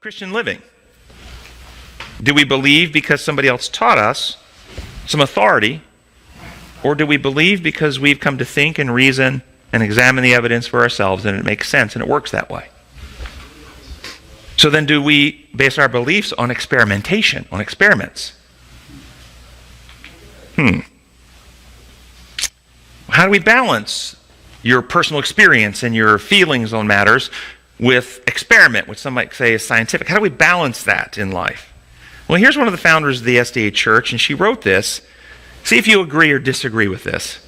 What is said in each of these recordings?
Christian living? Do we believe because somebody else taught us some authority, or do we believe because we've come to think and reason and examine the evidence for ourselves and it makes sense and it works that way? So then do we base our beliefs on experimentation, on experiments? How do we balance your personal experience and your feelings on matters with experiment, which some might say is scientific? How do we balance that in life? Well, here's one of the founders of the SDA Church, and she wrote this. See if you agree or disagree with this.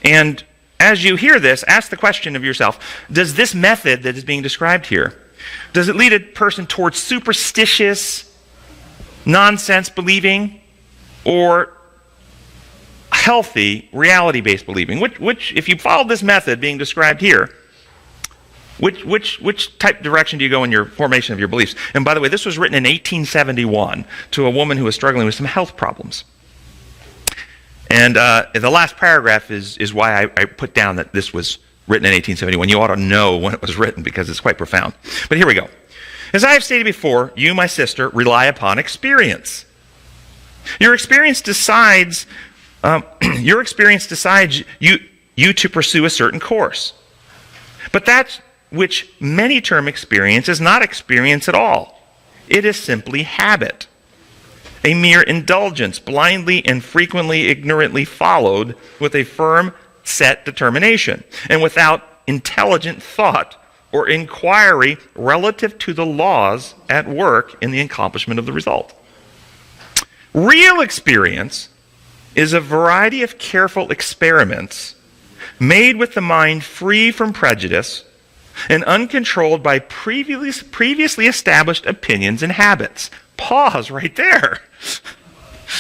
And as you hear this, ask the question of yourself, does this method that is being described here, does it lead a person towards superstitious, nonsense believing, or healthy, reality-based believing? Which, if you follow this method being described here, which type of direction do you go in your formation of your beliefs? And by the way, this was written in 1871 to a woman who was struggling with some health problems. And the last paragraph is why I put down that this was written in 1871. You ought to know when it was written because it's quite profound. But here we go. As I have stated before, you, my sister, rely upon experience. Your experience decides you to pursue a certain course. But that which many term experience is not experience at all. It is simply habit, a mere indulgence, blindly and frequently ignorantly followed with a firm, set determination, and without intelligent thought or inquiry relative to the laws at work in the accomplishment of the result. Real experience is a variety of careful experiments made with the mind free from prejudice and uncontrolled by previously established opinions and habits. Pause right there.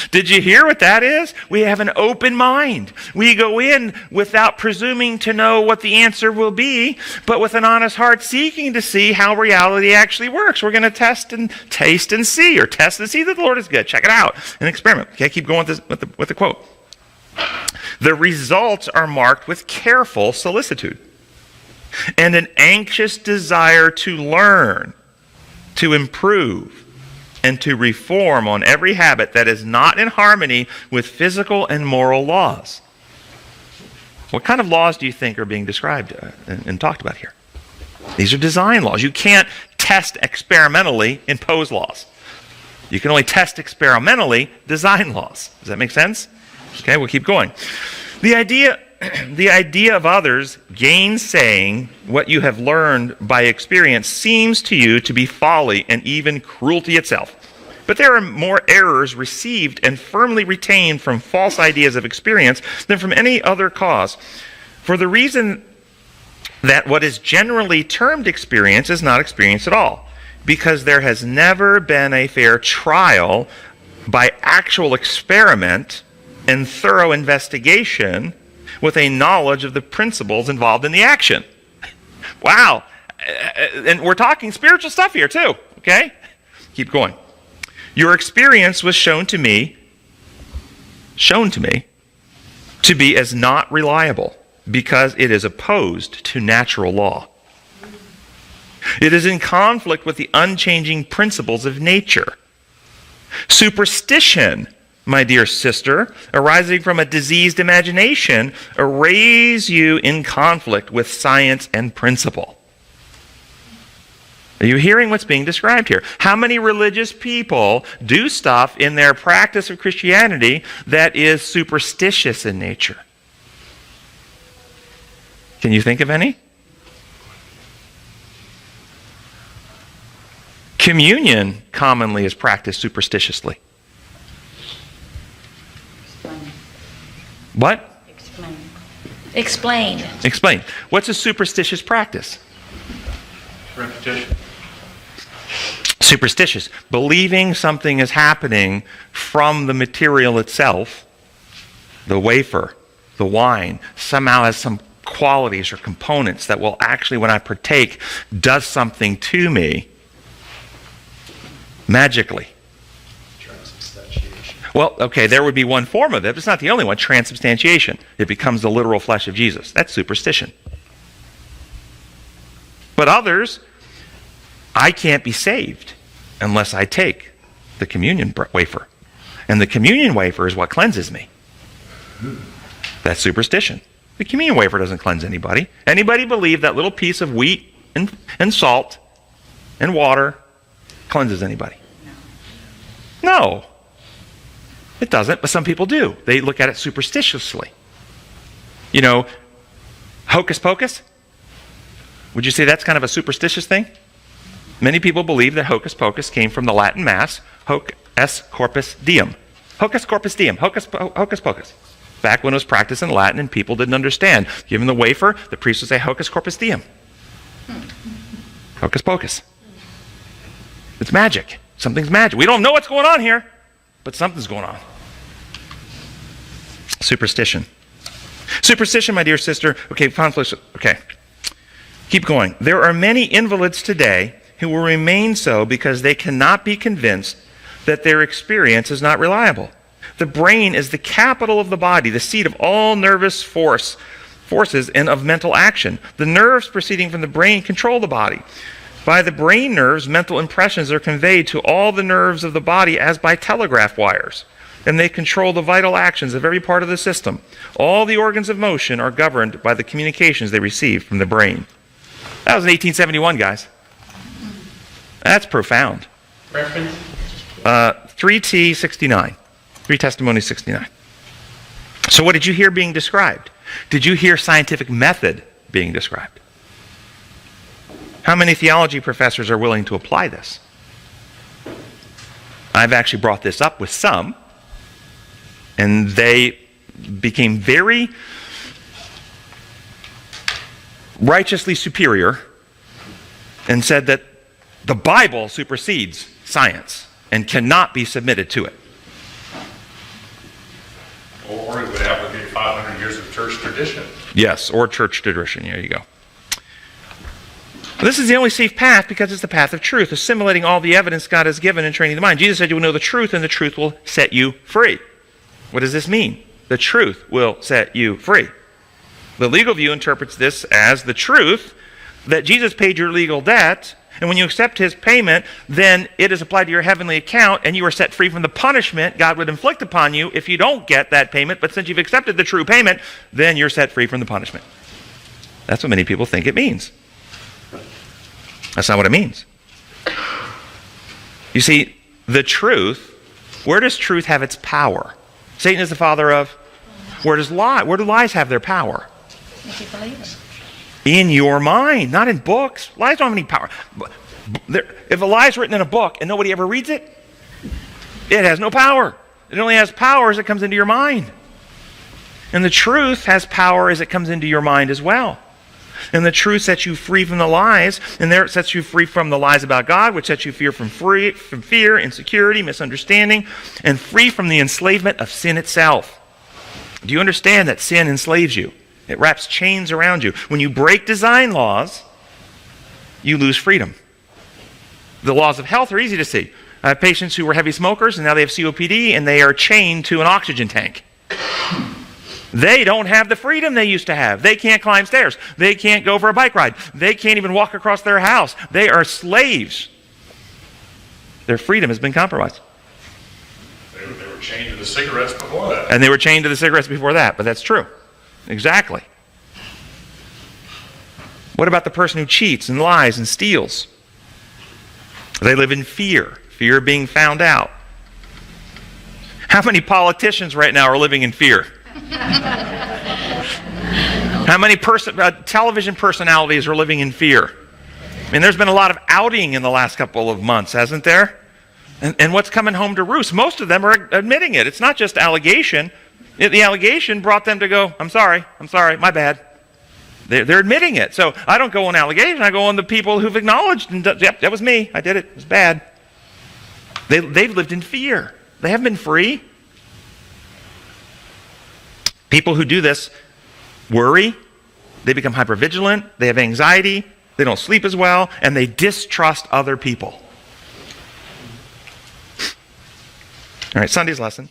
Did you hear what that is? We have an open mind. We go in without presuming to know what the answer will be, but with an honest heart seeking to see how reality actually works. We're going to test and taste and see, or test and see that the Lord is good. Check it out. An experiment. Okay, keep going with the quote. The results are marked with careful solicitude and an anxious desire to learn, to improve, and to reform on every habit that is not in harmony with physical and moral laws. What kind of laws do you think are being described and talked about here? These are design laws. You can't test experimentally impose laws. You can only test experimentally design laws. Does that make sense? Okay, we'll keep going. The idea of others gainsaying what you have learned by experience seems to you to be folly and even cruelty itself. But there are more errors received and firmly retained from false ideas of experience than from any other cause. For the reason that what is generally termed experience is not experience at all, because there has never been a fair trial by actual experiment and thorough investigation with a knowledge of the principles involved in the action. Wow. And we're talking spiritual stuff here too, okay? Keep going. Your experience was shown to me to be as not reliable because it is opposed to natural law. It is in conflict with the unchanging principles of nature. Superstition, my dear sister, arising from a diseased imagination, arrays you in conflict with science and principle. Are you hearing what's being described here? How many religious people do stuff in their practice of Christianity that is superstitious in nature? Can you think of any? Communion commonly is practiced superstitiously. What? Explain. What's a superstitious practice? Repetition. Superstitious. Believing something is happening from the material itself, the wafer, the wine, somehow has some qualities or components that will actually, when I partake, does something to me magically. Well, okay, there would be one form of it, but it's not the only one. Transubstantiation. It becomes the literal flesh of Jesus. That's superstition. But others, I can't be saved unless I take the communion wafer. And the communion wafer is what cleanses me. That's superstition. The communion wafer doesn't cleanse anybody. Anybody believe that little piece of wheat and salt and water cleanses anybody? No. It doesn't, but some people do. They look at it superstitiously. You know, hocus pocus? Would you say that's kind of a superstitious thing? Many people believe that hocus pocus came from the Latin Mass, hoc est corpus diem. Hocus corpus diem, hocus pocus. Back when it was practiced in Latin and people didn't understand. Given the wafer, the priest would say hocus corpus diem. Hocus pocus. It's magic. Something's magic. We don't know what's going on here, but something's going on. Superstition. Superstition, my dear sister. Okay, conflict. Okay. Keep going. There are many invalids today who will remain so because they cannot be convinced that their experience is not reliable. The brain is the capital of the body, the seat of all nervous forces and of mental action. The nerves proceeding from the brain control the body. By the brain nerves, mental impressions are conveyed to all the nerves of the body as by telegraph wires, and they control the vital actions of every part of the system. All the organs of motion are governed by the communications they receive from the brain. That was in 1871, guys. That's profound. Reference? 3T69. 3 Testimonies 69. So what did you hear being described? Did you hear scientific method being described? How many theology professors are willing to apply this? I've actually brought this up with some, and they became very righteously superior and said that the Bible supersedes science and cannot be submitted to it. Or it would abrogate 500 years of church tradition. Yes, or church tradition. There you go. This is the only safe path because it's the path of truth, assimilating all the evidence God has given and training the mind. Jesus said you will know the truth and the truth will set you free. What does this mean? The truth will set you free. The legal view interprets this as the truth that Jesus paid your legal debt, and when you accept his payment, then it is applied to your heavenly account, and you are set free from the punishment God would inflict upon you if you don't get that payment. But since you've accepted the true payment, then you're set free from the punishment. That's what many people think it means. That's not what it means. You see, the truth, where does truth have its power? Satan is the father of? Where do lies have their power? If you believe it. In your mind, not in books. Lies don't have any power. If a lie is written in a book and nobody ever reads it, it has no power. It only has power as it comes into your mind. And the truth has power as it comes into your mind as well. And the truth sets you free from the lies, and there it sets you free from the lies about God, which sets you free from fear, insecurity, misunderstanding, and free from the enslavement of sin itself. Do you understand that sin enslaves you? It wraps chains around you. When you break design laws, you lose freedom. The laws of health are easy to see. I have patients who were heavy smokers, and now they have COPD, and they are chained to an oxygen tank. They don't have the freedom they used to have. They can't climb stairs. They can't go for a bike ride. They can't even walk across their house. They are slaves. Their freedom has been compromised. They were chained to the cigarettes before that. And they were chained to the cigarettes before that, but that's true. Exactly. What about the person who cheats and lies and steals? They live in fear of being found out. How many politicians right now are living in fear? How many television personalities are living in fear? I mean, there's been a lot of outing in the last couple of months, hasn't there? And what's coming home to roost? Most of them are admitting it. It's not just allegation. The allegation brought them to go, I'm sorry, my bad. They're admitting it. So I don't go on allegation. I go on the people who've acknowledged, and yep, that was me. I did it. It was bad. They've lived in fear. They haven't been free. People who do this worry. They become hypervigilant. They have anxiety. They don't sleep as well. And they distrust other people. All right, Sunday's lesson.